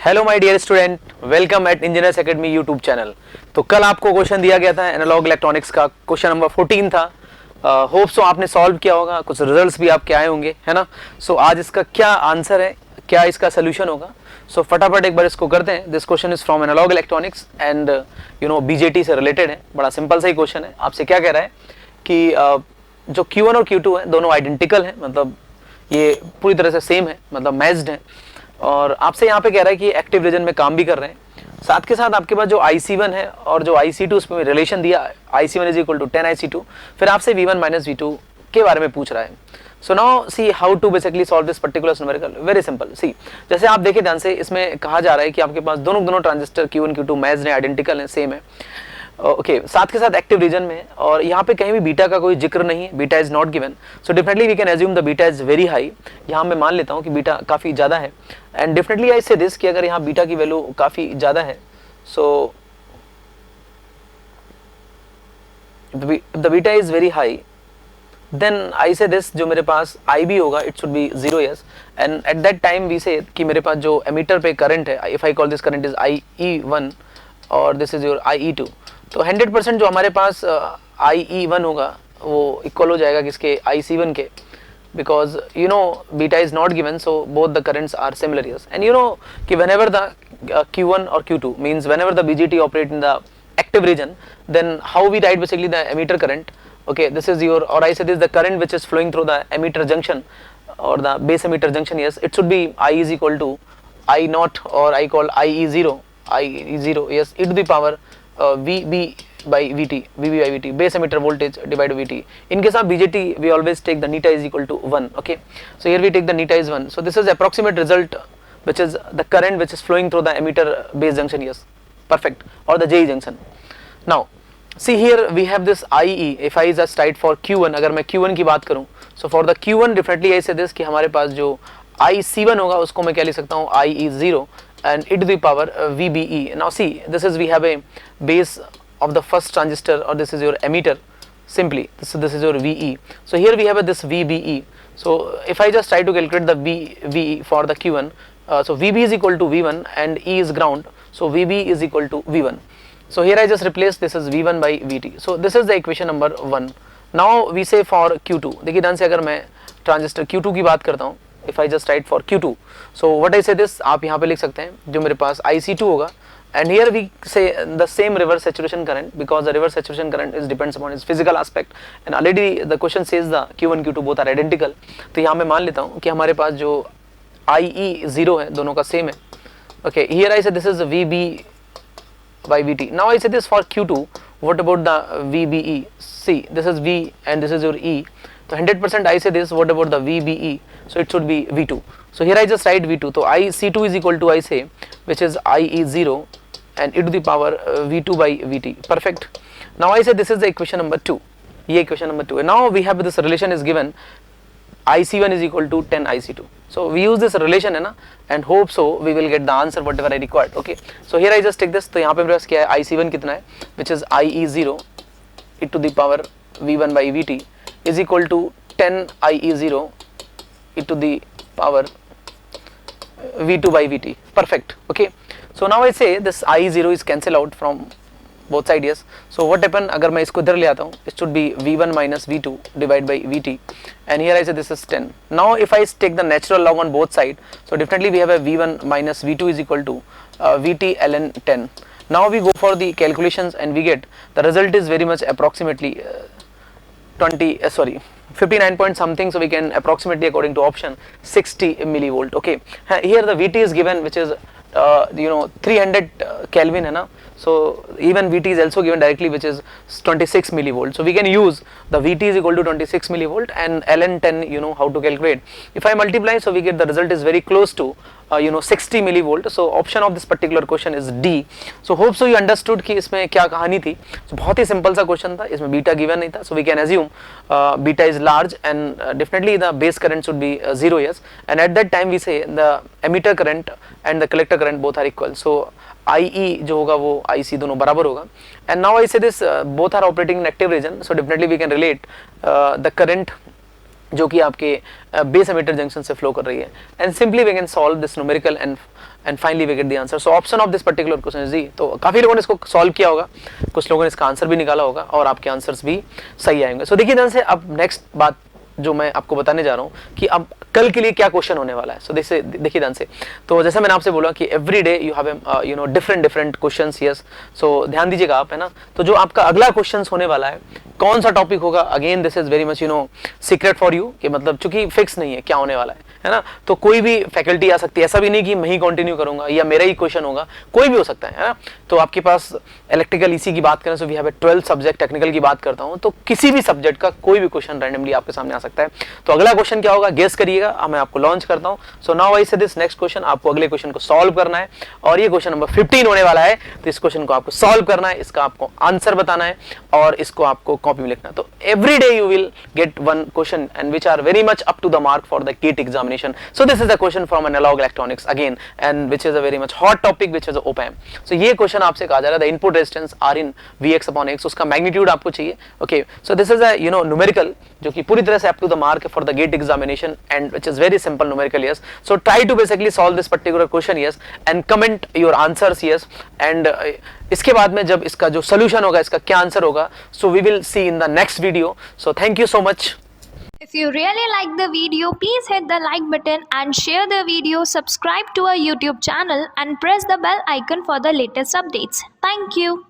Hello my dear student, welcome at engineers academy YouTube channel. तो कल आपको question दिया गया था एनालॉग इलेक्ट्रॉनिक्स का, क्वेश्चन नंबर 14 था। होप सो आपने सॉल्व किया होगा, कुछ रिजल्ट्स भी आपके आए होंगे, है ना। सो आज इसका क्या आंसर है, क्या इसका सोल्यूशन होगा, सो फटाफट एक बार इसको करते हैं। This question is from analog electronics and BJT से रिलेटेड है। बड़ा सिंपल सा ही क्वेश्चन है। आपसे क्या कह रहा है कि जो Q1 और Q2 है दोनों आइडेंटिकल हैं, मतलब ये पूरी तरह से सेम है, मतलब मैच्ड है। और आपसे यहाँ पे कह रहा है कि एक्टिव रीजन में काम भी कर रहे हैं। साथ के साथ आपके पास जो IC1 है और जो IC2 उसमें रिलेशन दिया, IC1 is equal to 10 IC2, फिर आपसे V1 माइनस V2 के बारे में पूछ रहा है। So now see how to basically solve this particular numerical. Very simple. See जैसे आप देखिए ध्यान से, इसमें कहा जा रहा है कि आपके पास दोनों ट्रांजिस्टर Q1 Q2 मैच्ड हैं, आइडेंटिकल हैं, सेम है। ओके, साथ के साथ एक्टिव रीजन में, और यहाँ पे कहीं भी बीटा का कोई जिक्र नहीं है, beta is not given. So definitely we can assume the beta is very high. यहाँ मैं मान लेता हूँ कि बीटा काफी ज्यादा है, and definitely I say this कि अगर यहाँ बीटा की वैल्यू काफी ज्यादा है, so the beta is very high, then I say this जो मेरे पास आई भी होगा it should be 0 yes, and at that time we say कि मेरे पास जो एमीटर पे करंट है, if I call this current is IE1 और दिस इज योर IE2, तो 100% जो हमारे पास IE1 होगा वो इक्वल हो जाएगा किसके, IC1 के, because you know beta is not given, so both the currents are similar yes. And you know कि whenever the Q1 or Q2 means whenever the BJT operate in the active region, then how we write basically the emitter current. Okay, this is your, or I say this, the current which is flowing through the emitter junction or the base emitter junction, yes, it should be I is equal to I naught, or I call IE0 yes, e to the power VB by VT, VB by VT, base emitter voltage divided by VT. In case of BJT we always take the neta is equal to 1. Okay, so here we take the neta is 1, so this is approximate result which is the current which is flowing through the emitter base junction, yes, perfect, or the JE junction. Now see here we have this IE, if I just write for Q1, अगर मैं Q1 की बात करूँ, so for the Q1 definitely I say this कि हमारे पास जो IC1 होगा उसको मैं क्या लिख सकता हूँ, IE0 and e to the power VBE. Now see, this is we have a base of the first transistor, or this is your emitter, simply this is your VE. So here we have this VBE. So if I just try to calculate the VE for the Q1, so VB is equal to V1 and E is ground, so VB is equal to V1. So here I just replace this is V1 by VT. So this is the equation number 1. Now we say for Q2, देखिए ध्यान से, अगर मैं transistor Q2 की बात करता हूँ, if I just write for Q2, so what I say this, आप यहाँ पे लिख सकते हैं जो मेरे पास IC2 होगा, and here we say the same reverse saturation current, because the reverse saturation current is depends upon its physical aspect, and already the question says the Q1 Q2 both are identical. तो यहाँ मैं मान लेता हूँ कि हमारे पास जो IE0 है दोनों का सेम है. Okay, here I say this is VB by VT. Now I say this for Q2, what about the VBE? See, this is V and this is your E. So 100% I say this, what about the VBE? So it should be V2. So here I just write V2. So IC2 is equal to, I say, which is IE0 and e to the power V2 by VT. Perfect. Now I say this is the equation number 2. ये equation number 2. And now we have this relation is given, IC1 is equal to 10 IC2. So we use this relation है ना, and hope so we will get the answer whatever I required. Okay. So here I just take this. तो यहाँ पे मेरे पास क्या है, IC1 कितना है, which is IE0 e to the power V1 by VT is equal to 10 IE0 e to the power V2 by VT. Perfect. Okay. So now I say this IE0 is cancel out from both sides, yes. So what happen, अगर मैं इसको इधर ले आता हूँ, it should be V1 minus V2 divided by VT, and here I say this is 10. Now if I take the natural log on both sides, so definitely we have a V1 minus V2 is equal to VT ln 10. Now we go for the calculations and we get the result is very much approximately 59 point something, so we can approximately according to option 60 millivolt. Okay, here the VT is given which is 300 Kelvin है ना, so even VT is also given directly which is 26 millivolt. So we can use the VT is equal to 26 millivolt and ln 10, you know how to calculate. If I multiply, so we get the result is very close to 60 millivolt. So option of this particular question is D. So hope so you understood कि इसमें क्या कहानी थी. So बहुत ही simple सा question था, इसमें beta given नहीं था, so we can assume beta is large and definitely the base current should be 0 yes, and at that time we say the emitter current and the collector current both are equal. So IE जो होगा वो IC दोनों बराबर होगा. And now I say this both are operating in active region, so definitely we can relate the current जो कि आपके base emitter junction से फ्लो कर रही है, and simply we can solve this numerical and finally we get the answer. So option of this particular question is D. तो काफी लोगों ने इसको सॉल्व किया होगा, कुछ लोगों ने इसका आंसर भी निकाला होगा और आपके आंसर्स भी सही आएंगे. सो देखिए ध्यान से, अब नेक्स्ट बात जो मैं आपको बताने जा रहा हूँ कि अब कल के लिए क्या क्वेश्चन होने वाला है. सो देखिए ध्यान से, तो जैसे मैंने आपसे बोला कि every day you have you know different questions. Yes, so ध्यान दीजिएगा आप, है ना. तो जो आपका अगला क्वेश्चन होने वाला है, कौन सा टॉपिक होगा, again this is very much you know secret for you, कि मतलब चूंकि फिक्स नहीं है क्या होने वाला है ना. तो कोई भी फैकल्टी आ सकती है, ऐसा भी नहीं कि मैं ही कंटिन्यू करूंगा या मेरा ही क्वेश्चन होगा, कोई भी हो सकता है ना. तो आपके पास इलेक्ट्रिकल ईसी की बात करें, so we have 12 subject, technical की बात करता हूं तो किसी भी सब्जेक्ट का कोई भी क्वेश्चन रैंडमली आपके सामने आ सकता है. तो अगला क्वेश्चन क्या होगा, गेस करिएगा, मैं आपको लॉन्च करता हूं. So now I say this next question, आपको अगले क्वेश्चन को सॉल्व करना है और ये क्वेश्चन नंबर 15 होने वाला है. तो इस क्वेश्चन को आपको सॉल्व करना है, इसका आपको आंसर बताना है और इसको आपको कॉपी में लिखना है. तो every day you will get one question and which are very much up to the mark for the GATE examination. So this is the question from analog electronics again, and which is a very much hot topic, which is op amp. सो ये question आपसे कहा जा रहा है, the input resistance R in Vx/x, उसका magnitude आपको चाहिए. Okay, so this is a you no numerical जो कि पूरी तरह से up to the mark for the GATE examination and which is very simple numerical. Yes, so try to basically solve this particular question. Yes, and comment your answers. Yes, and इसके बाद में जब इसका जो सोल्यूशन होगा, इसका क्या answer होगा, so we will see in the next video. So thank you so much. If you really like the video, please hit the like button and share the video, subscribe to our YouTube channel and press the bell icon for the latest updates. Thank you.